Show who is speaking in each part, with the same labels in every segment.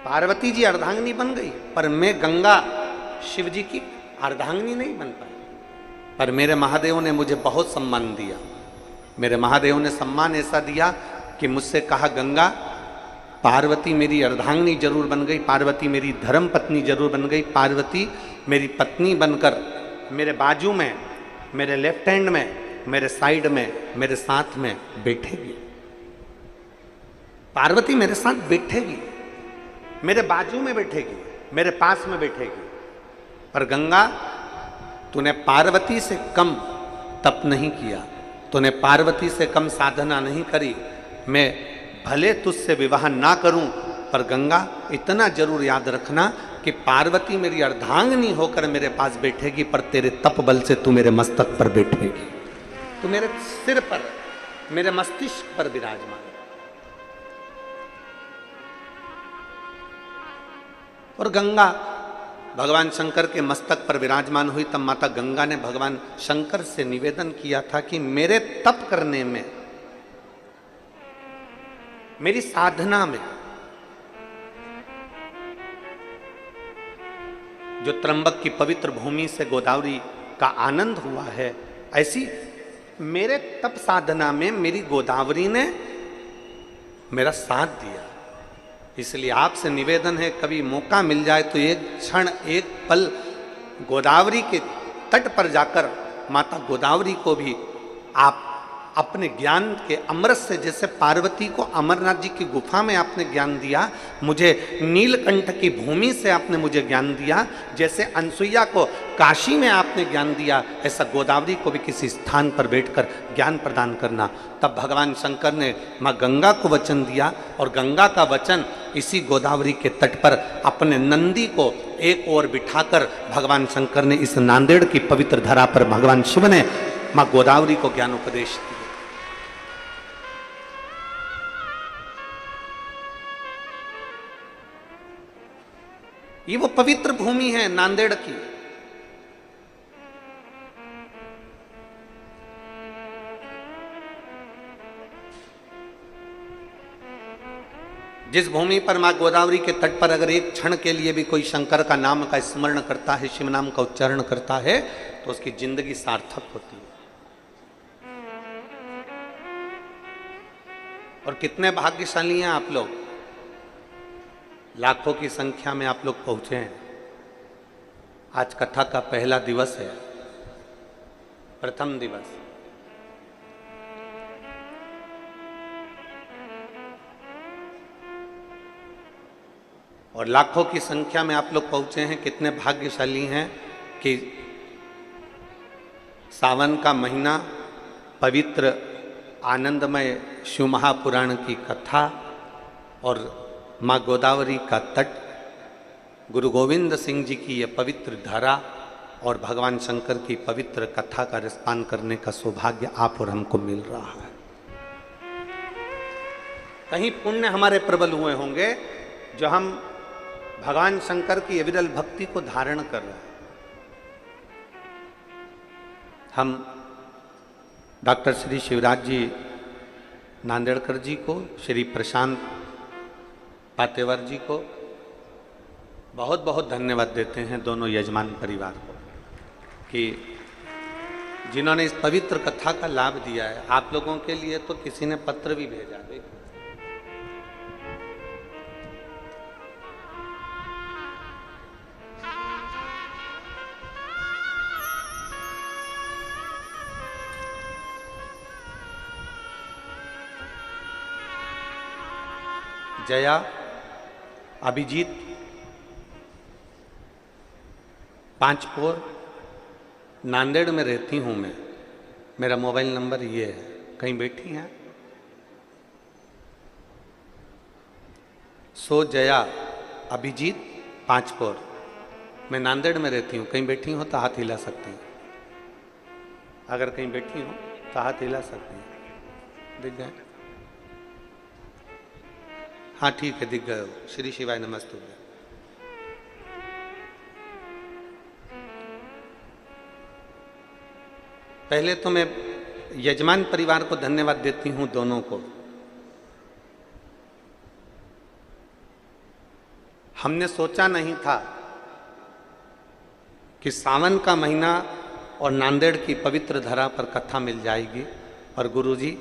Speaker 1: पार्वती जी अर्धांगिनी बन गई, पर मैं गंगा शिव जी की अर्धांगिनी नहीं बन पाई। पर मेरे महादेव ने मुझे बहुत सम्मान दिया। मेरे महादेव ने सम्मान ऐसा दिया कि मुझसे कहा, गंगा पार्वती मेरी अर्धांगिनी जरूर बन गई, पार्वती मेरी धर्म पत्नी जरूर बन गई, पार्वती मेरी पत्नी बनकर मेरे बाजू में, मेरे लेफ्ट हैंड में, मेरे साइड में, मेरे साथ में बैठेगी। पार्वती मेरे साथ बैठेगी, मेरे बाजू में बैठेगी, मेरे पास में बैठेगी। पर गंगा, तूने पार्वती से कम तप नहीं किया, तूने पार्वती से कम साधना नहीं करी। मैं भले तुझसे विवाह ना करूं, पर गंगा इतना जरूर याद रखना कि पार्वती मेरी अर्धांगिनी होकर मेरे पास बैठेगी, पर तेरे तप बल से तू मेरे मस्तक पर बैठेगी, तू मेरे सिर पर, मेरे मस्तिष्क पर विराजमान। और गंगा भगवान शंकर के मस्तक पर विराजमान हुई, तब माता गंगा ने भगवान शंकर से निवेदन किया था कि मेरे तप करने में, मेरी साधना में, जो त्र्यंबक की पवित्र भूमि से गोदावरी का आनंद हुआ है, ऐसी मेरे तप साधना में मेरी गोदावरी ने मेरा साथ दिया। इसलिए आपसे निवेदन है, कभी मौका मिल जाए तो एक क्षण, एक पल गोदावरी के तट पर जाकर माता गोदावरी को भी आप अपने ज्ञान के अमृत से, जैसे पार्वती को अमरनाथ जी की गुफा में आपने ज्ञान दिया, मुझे नीलकंठ की भूमि से आपने मुझे ज्ञान दिया, जैसे अनसुईया को काशी में आपने ज्ञान दिया, ऐसा गोदावरी को भी किसी स्थान पर बैठकर ज्ञान प्रदान करना। तब भगवान शंकर ने माँ गंगा को वचन दिया, और गंगा का वचन इसी गोदावरी के तट पर अपने नंदी को एक ओर बिठाकर भगवान शंकर ने इस नांदेड़ की पवित्र धरा पर भगवान शिव ने माँ गोदावरी को ज्ञानोपदेश दिया। ये वो पवित्र भूमि है नांदेड़ की। जिस भूमि पर मां गोदावरी के तट पर अगर एक क्षण के लिए भी कोई शंकर का नाम का स्मरण करता है, शिव नाम का उच्चारण करता है, तो उसकी जिंदगी सार्थक होती है। और कितने भाग्यशाली हैं आप लोग, लाखों की संख्या में आप लोग पहुंचे हैं। आज कथा का पहला दिवस है, प्रथम दिवस। और लाखों की संख्या में आप लोग पहुंचे हैं। कितने भाग्यशाली हैं कि सावन का महीना, पवित्र आनंदमय शिव महापुराण की कथा और माँ गोदावरी का तट, गुरु गोविंद सिंह जी की यह पवित्र धारा और भगवान शंकर की पवित्र कथा का रसपान करने का सौभाग्य आप और हमको मिल रहा है। कहीं पुण्य हमारे प्रबल हुए होंगे जो हम भगवान शंकर की अविरल भक्ति को धारण कर रहे हैं। हम डॉक्टर श्री शिवराज जी नांदेड़कर जी को, श्री प्रशांत पातेवर जी को बहुत बहुत धन्यवाद देते हैं, दोनों यजमान परिवार को, कि जिन्होंने इस पवित्र कथा का लाभ दिया है। आप लोगों के लिए तो किसी ने पत्र भी भेजा। देखो, जया, अभिजीत, पांचपोर, नांदेड़ में रहती हूँ मैं, मेरा मोबाइल नंबर ये है। कहीं बैठी हैं? सो जया, अभिजीत, पांचपोर, मैं नांदेड़ में रहती हूँ। कहीं बैठी हो तो हाथ हिला सकती हैं। अगर कहीं बैठी हो तो हाथ हिला सकती हैं। दिख गए? हाँ ठीक है, दिख गए हो। श्री शिवाय नमस्तु। पहले तो मैं यजमान परिवार को धन्यवाद देती हूँ, दोनों को। हमने सोचा नहीं था कि सावन का महीना और नांदेड़ की पवित्र धरा पर कथा मिल जाएगी। और गुरुजी,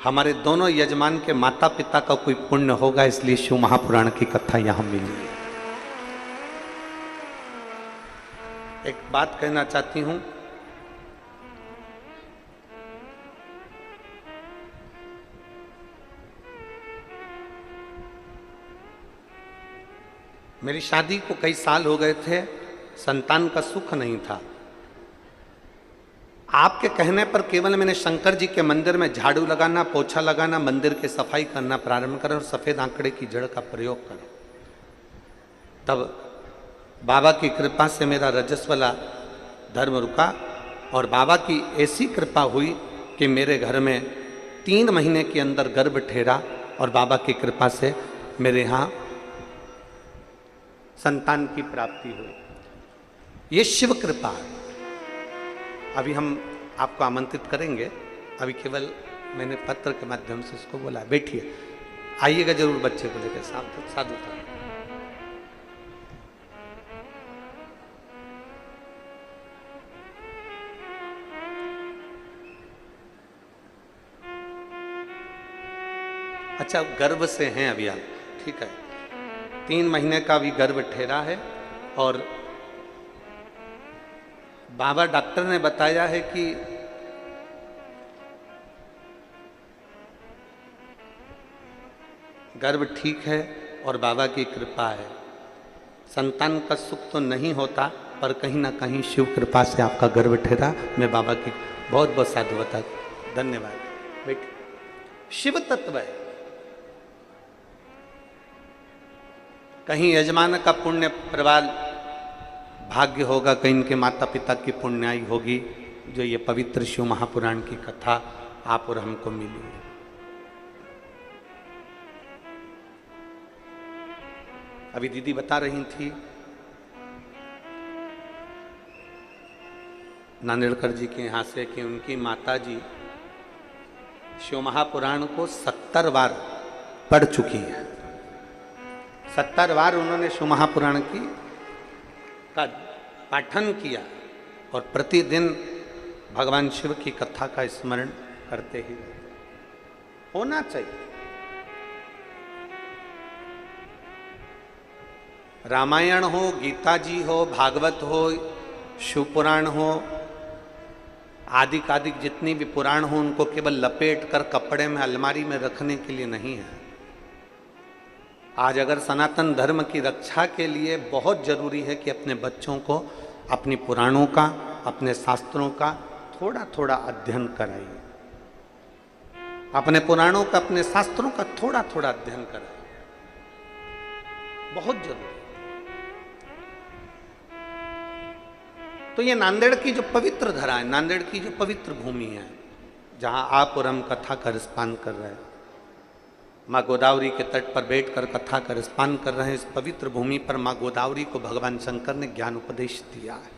Speaker 1: हमारे दोनों यजमान के माता पिता का कोई पुण्य होगा, इसलिए शिव महापुराण की कथा यहां मिली है। एक बात कहना चाहती हूं, मेरी शादी को कई साल हो गए थे, संतान का सुख नहीं था। आपके कहने पर केवल मैंने शंकर जी के मंदिर में झाड़ू लगाना, पोछा लगाना, मंदिर की सफाई करना प्रारंभ करा और सफेद आंकड़े की जड़ का प्रयोग करा। तब बाबा की कृपा से मेरा रजस्वला धर्म रुका और बाबा की ऐसी कृपा हुई कि मेरे घर में 3 महीने के अंदर गर्भ ठहरा और बाबा की कृपा से मेरे यहाँ संतान की प्राप्ति हुई। ये शिव कृपा है। अभी हम आपको आमंत्रित करेंगे, अभी केवल मैंने पत्र के माध्यम से उसको बोला, बैठिए, आइएगा जरूर बच्चे को लेकर साधु था। अच्छा, गर्भ से हैं अभी आप, ठीक है। 3 महीने का भी गर्भ ठहरा है और बाबा डॉक्टर ने बताया है कि गर्भ ठीक है और बाबा की कृपा है। संतान का सुख तो नहीं होता, पर कहीं ना कहीं शिव कृपा से आपका गर्भ ठहरा। मैं बाबा की बहुत बहुत साधुवाद, धन्यवाद। बेटे, शिव तत्व है। कहीं यजमान का पुण्य प्रबल भाग्य होगा, कहीं इनके माता पिता की पुण्याई होगी, जो ये पवित्र शिव महापुराण की कथा आप और हमको मिली है। अभी दीदी बता रही थी नांदेड़कर जी के यहाँ से कि उनकी माता जी शिव महापुराण को 70 बार पढ़ चुकी है। 70 बार उन्होंने शिव महापुराण की का पाठन किया और प्रतिदिन भगवान शिव की कथा का स्मरण करते ही होना चाहिए। रामायण हो, गीता जी हो, भागवत हो, शिव पुराण हो, आदिक जितनी भी पुराण हो, उनको केवल लपेट कर कपड़े में अलमारी में रखने के लिए नहीं है। आज अगर सनातन धर्म की रक्षा के लिए बहुत जरूरी है कि अपने बच्चों को अपनी पुराणों का, अपने शास्त्रों का थोड़ा थोड़ा अध्ययन कराइए। अपने पुराणों का, अपने शास्त्रों का थोड़ा थोड़ा अध्ययन कराइए, बहुत जरूरी। तो ये नांदेड़ की जो पवित्र धरा है, नांदेड़ की जो पवित्र भूमि है, जहां आप और हम कथा का रसपान कर रहे हैं, माँ गोदावरी के तट पर बैठकर कथा का रसपान कर रहे हैं, इस पवित्र भूमि पर माँ गोदावरी को भगवान शंकर ने ज्ञान उपदेश दिया है।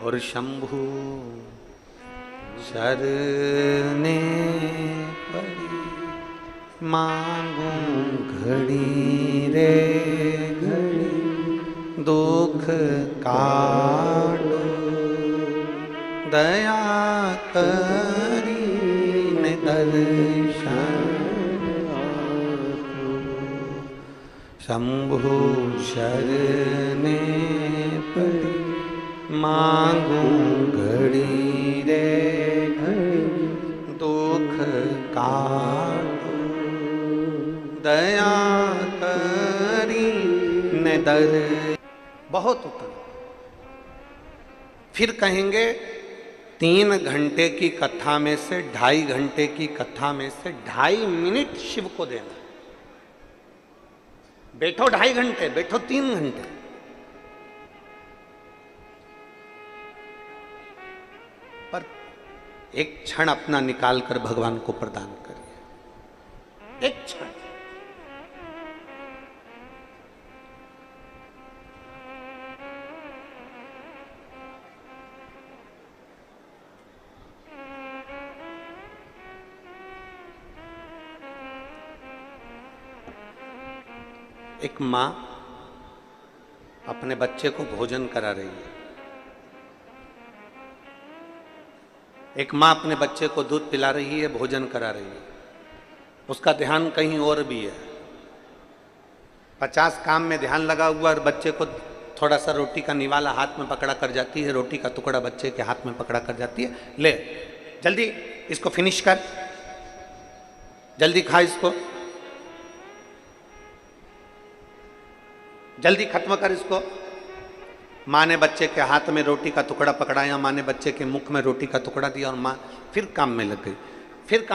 Speaker 1: और शंभु शरणे पड़ी मांगू घड़ी रे घड़ी, दुख काटो दया करी ने दर्शन। शंभु शरणे पड़ी मांगू घड़ी रे घड़ी, दुख काटो दया करी ने दर। बहुत उत्तम। फिर कहेंगे 3 घंटे की कथा में से 2.5 घंटे की कथा में से 2.5 मिनट शिव को देना। बैठो 2.5 घंटे, बैठो 3 घंटे, पर एक क्षण अपना निकाल कर भगवान को प्रदान करिए। एक क्षण। एक माँ अपने बच्चे को भोजन करा रही है। एक माँ अपने बच्चे को दूध पिला रही है, भोजन करा रही है। उसका ध्यान कहीं और भी है। 50 काम में ध्यान लगा हुआ और बच्चे को थोड़ा सा रोटी का निवाला हाथ में पकड़ा कर जाती है, रोटी का टुकड़ा बच्चे के हाथ में पकड़ा कर जाती है, ले जल्दी इसको फिनिश कर, जल्दी खा इसको, जल्दी खत्म कर इसको। माँ ने बच्चे के हाथ में रोटी का टुकड़ा पकड़ाया, माँ ने बच्चे के मुख में रोटी का टुकड़ा दिया और माँ फिर काम में लग गई, फिर काम